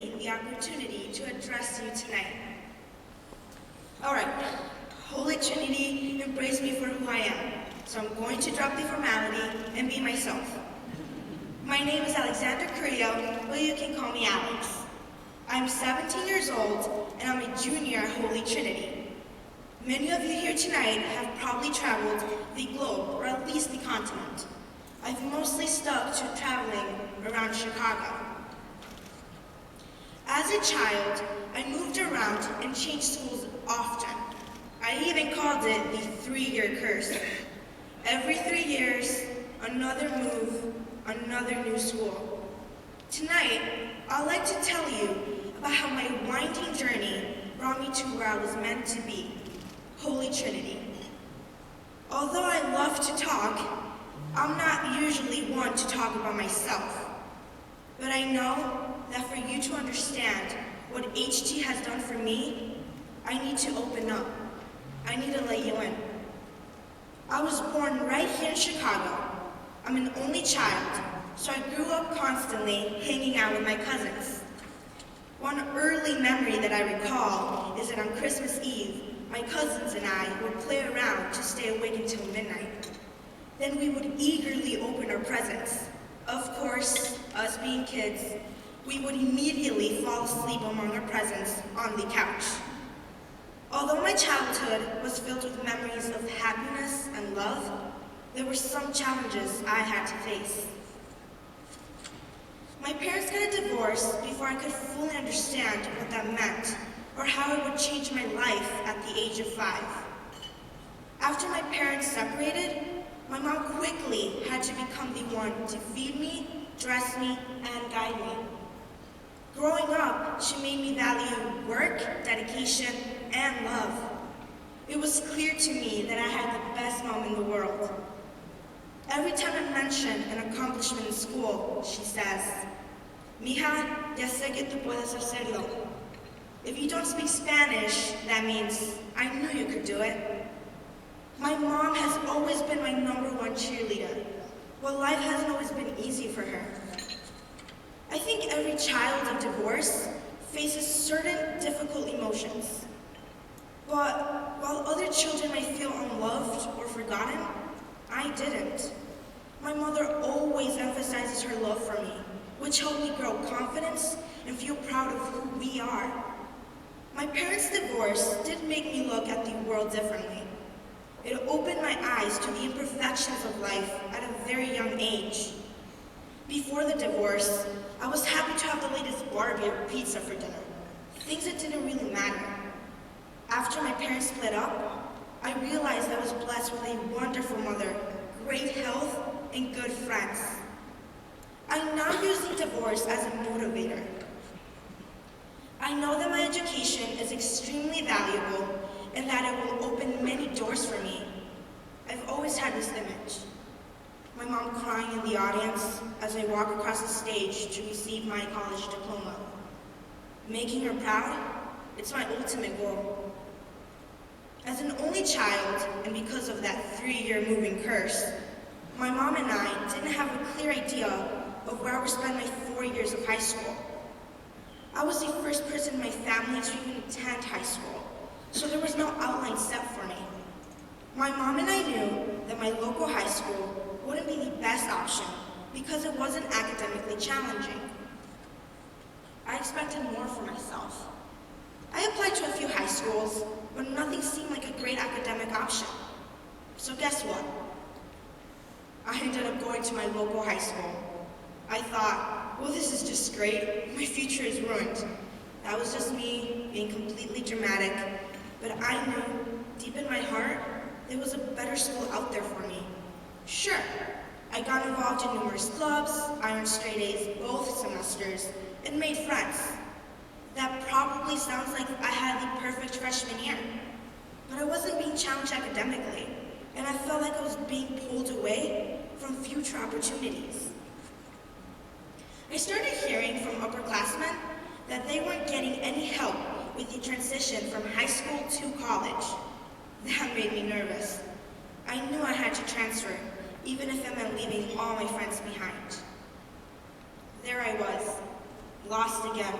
the opportunity to address you tonight. Alright, Holy Trinity, embrace me for who I am. So I'm going to drop the formality and be myself. My name is Alexandra Carrillo, but you can call me Alex. I'm 17 years old, and I'm a junior at Holy Trinity. Many of you here tonight have probably traveled the globe, or at least the continent. I've mostly stuck to traveling around Chicago. As a child, I moved around and changed schools often. I even called it the 3-year curse. Every 3 years, another move, another new school. Tonight, I'd like to tell you about how my winding journey brought me to where I was meant to be, Holy Trinity. Although I love to talk, I'm not usually one to talk about myself. But I know that for you to understand what HT has done for me, I need to open up. I need to let you in. I was born right here in Chicago. I'm an only child, so I grew up constantly hanging out with my cousins. One early memory that I recall is that on Christmas Eve, my cousins and I would play around to stay awake until midnight. Then we would eagerly open our presents. Of course, us being kids, we would immediately fall asleep among our presents on the couch. Although my childhood was filled with memories of happiness and love, there were some challenges I had to face. My parents got a divorce before I could fully understand what that meant, or how it would change my life at the age of 5. After my parents separated, my mom quickly had to become the one to feed me, dress me, and guide me. Growing up, she made me value work, dedication, and love. It was clear to me that I had the best mom in the world. Every time I mention an accomplishment in school, she says, "Mija, ya sé que tú puedes hacerlo." If you don't speak Spanish, that means, "I knew you could do it." My mom has always been my #1 cheerleader, but life hasn't always been easy for her. I think every child of divorce faces certain difficult emotions. But while other children may feel unloved or forgotten, I didn't. My mother always emphasizes her love for me, which helped me grow confidence and feel proud of who we are. My parents' divorce did make me look at the world differently. It opened my eyes to the imperfections of life at a very young age. Before the divorce, I was happy to have the latest Barbie or pizza for dinner, things that didn't really matter. After my parents split up, I realized I was blessed with a wonderful mother, great health, and good friends. I'm now using divorce as a motivator. I know that my education is extremely valuable and that it will open many doors for me. I've always had this image. My mom crying in the audience as I walk across the stage to receive my college diploma. Making her proud, it's my ultimate goal. As an only child, and because of that 3-year moving curse, my mom and I didn't have a clear idea of where I would spend my 4 years of high school. I was the first person in my family to even attend high school, so there was no outline set for me. My mom and I knew that my local high school wouldn't be the best option because it wasn't academically challenging. I expected more for myself. I applied to a few high schools, but nothing seemed like a great academic option. So guess what? I ended up going to my local high school. I thought, well, this is just great. My future is ruined. That was just me being completely dramatic, but I knew, deep in my heart, there was a better school out there for me. Sure, I got involved in numerous clubs, I earned straight A's both semesters, and made friends. That probably sounds like I had the perfect freshman year, but I wasn't being challenged academically, and I felt like I was being pulled away from future opportunities. I started hearing from upperclassmen that they weren't getting any help with the transition from high school to college. That made me nervous. I knew I had to transfer, even if it meant leaving all my friends behind. There I was, lost again,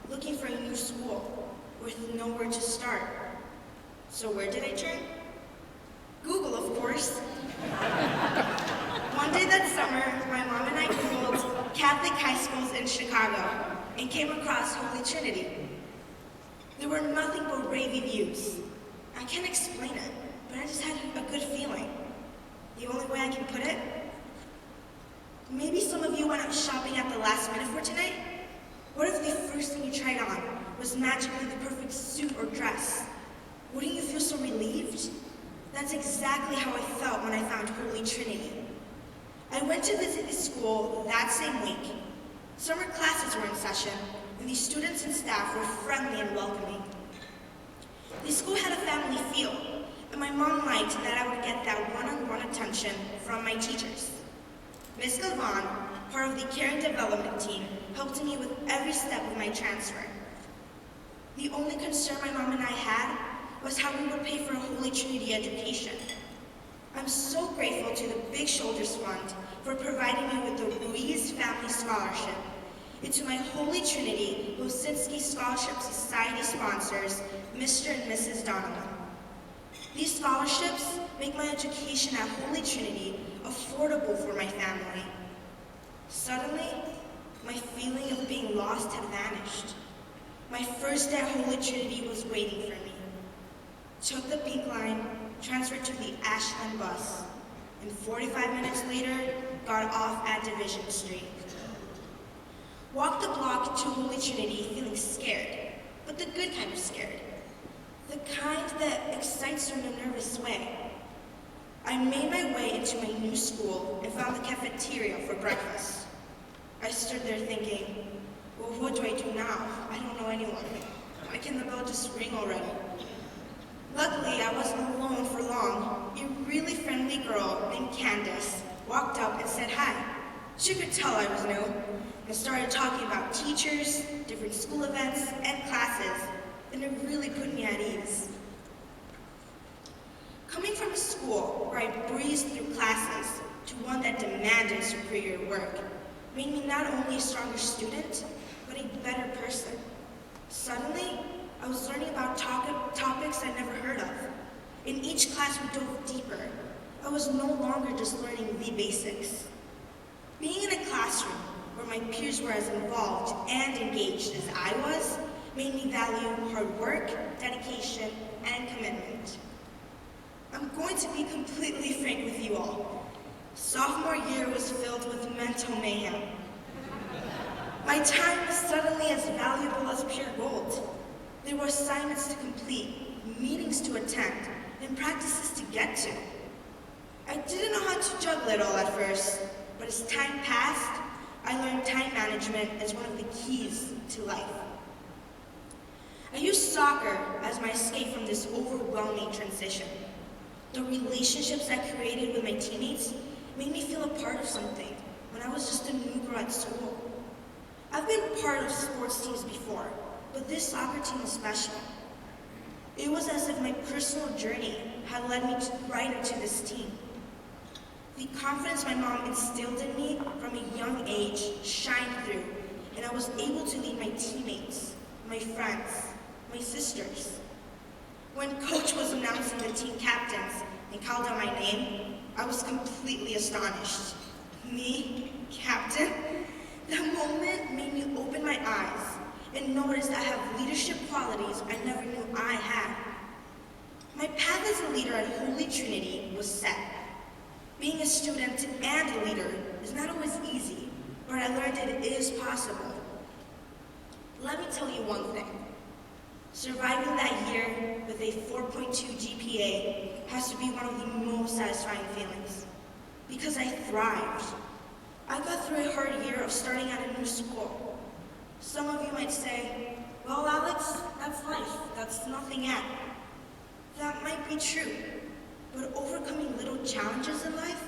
looking for a new school, with nowhere to start. So where did I turn? Google, of course. One day that summer, my mom and I Googled Catholic high schools in Chicago and came across Holy Trinity. There were nothing but ravey views. I can't explain it, but I just had a good feeling. The only way I can put it? Maybe some of you went out shopping at the last minute for tonight? What if the first thing you tried on was magically the perfect suit or dress? Wouldn't you feel so relieved? That's exactly how I felt when I found Holy Trinity. I went to visit the school that same week. Summer classes were in session, and the students and staff were friendly and welcoming. The school had a family feel, and my mom liked that I would get that one-on-one attention from my teachers. Ms. Galvan, part of the Caring Development team, helped me with every step of my transfer. The only concern my mom and I had was how we would pay for a Holy Trinity education. I'm so grateful to the Big Shoulders Fund for providing me with the Ruiz Family Scholarship, and to my Holy Trinity Bosinski Scholarship Society sponsors, Mr. and Mrs. Donovan. These scholarships make my education at Holy Trinity affordable for my family. Suddenly, my feeling of being lost had vanished. My first day at Holy Trinity was waiting for me. Took the pink line, transferred to the Ashland bus, and 45 minutes later, got off at Division Street. Walked the block to Holy Trinity feeling scared, but the good kind of scared. The kind that excites you in a nervous way. I made my way into my new school and found the cafeteria for breakfast. I stood there thinking, well, what do I do now? I don't know anyone. Why can't the bell just ring already? Luckily, I wasn't alone for long. A really friendly girl named Candace walked up and said hi. She could tell I was new and started talking about teachers, different school events, and classes, and it really put me at ease. Coming from a school where I breezed through classes to one that demanded superior work made me not only a stronger student, but a better person. Suddenly, I was learning about topics I never heard of. In each class we dove deeper. I was no longer just learning the basics. Being in a classroom where my peers were as involved and engaged as I was made me value hard work, dedication, and commitment. I'm going to be completely frank with you all. Sophomore year was filled with mental mayhem. My time was suddenly as valuable as pure gold. There were assignments to complete, meetings to attend, and practices to get to. I didn't know how to juggle it all at first, but as time passed, I learned time management as one of the keys to life. I used soccer as my escape from this overwhelming transition. The relationships I created with my teammates made me feel a part of something when I was just a new girl at school. I've been part of sports teams before, but this soccer team was special. It was as if my personal journey had led me right into this team. The confidence my mom instilled in me from a young age shined through, and I was able to lead my teammates, my friends, my sisters. When Coach was announcing the team captains and called out my name, I was completely astonished. Me? Captain? That moment made me open my eyes and notice I have leadership qualities I never knew I had. My path as a leader at Holy Trinity was set. Being a student and a leader is not always easy, but I learned it is possible. Let me tell you one thing. Surviving that year with a 4.2 GPA has to be one of the most satisfying feelings, because I thrived. I got through a hard year of starting at a new school. Some of you might say, well, Alex, that's life, that's nothing at. That might be true, but overcoming little challenges in life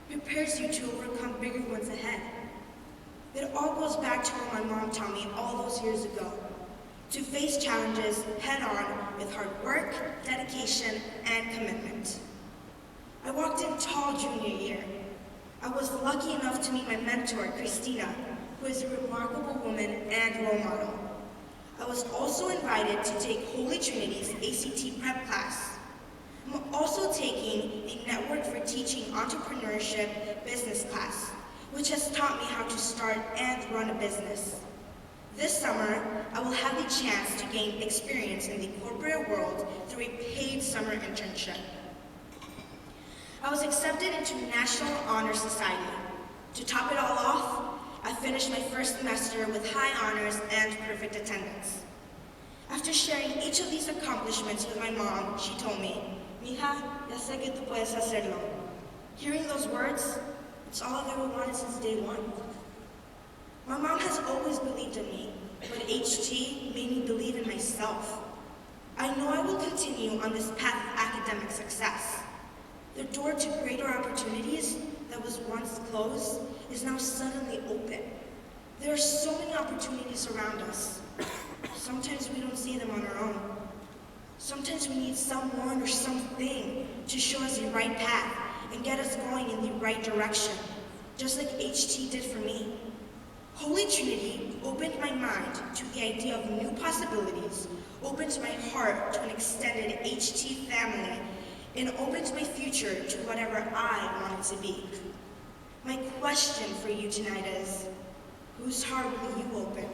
prepares you to overcome bigger ones ahead. It all goes back to what my mom taught me all those years ago. To face challenges head-on with hard work, dedication, and commitment. I walked in tall junior year. I was lucky enough to meet my mentor, Christina, who who is a remarkable woman and role model. I was also invited to take Holy Trinity's ACT prep class. I'm also taking the Network for Teaching Entrepreneurship business class, which has taught me how to start and run a business. This summer, I will have the chance to gain experience in the corporate world through a paid summer internship. I was accepted into National Honor Society. To top it all off, I finished my first semester with high honors and perfect attendance. After sharing each of these accomplishments with my mom, she told me, "Mija, ya sé que tú puedes hacerlo." Hearing those words, it's all I've ever wanted since day one. My mom has always believed in me, but HT made me believe in myself. I know I will continue on this path of academic success. The door to greater opportunities that was once closed is now suddenly open. There are so many opportunities around us. Sometimes we don't see them on our own. Sometimes we need someone or something to show us the right path and get us going in the right direction, just like HT did for me. Holy Trinity opened my mind to the idea of new possibilities, opened my heart to an extended HT family, and opened my future to whatever I wanted to be. My question for you tonight is, whose heart will you open?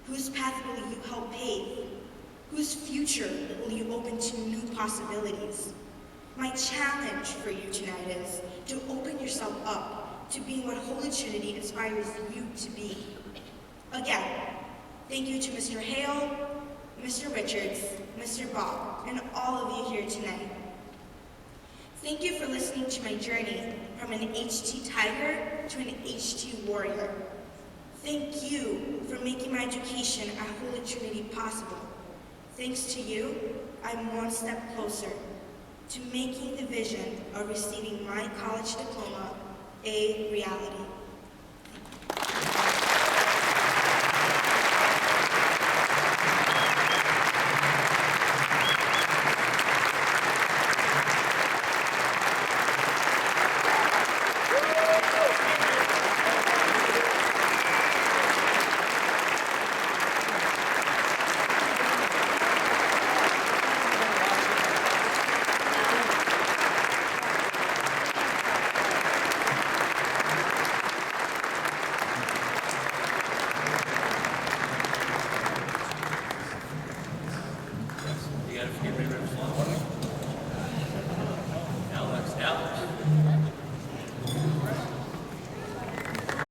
Whose path will you help pave? Whose future will you open to new possibilities? My challenge for you tonight is to open yourself up to being what Holy Trinity inspires you to be. Again, thank you to Mr. Hale, Mr. Richards, Mr. Bob, and all of you here tonight. Thank you for listening to my journey from an HT Tiger to an HT Warrior. Thank you for making my education at Holy Trinity possible. Thanks to you, I'm one step closer to making the vision of receiving my college diploma a reality.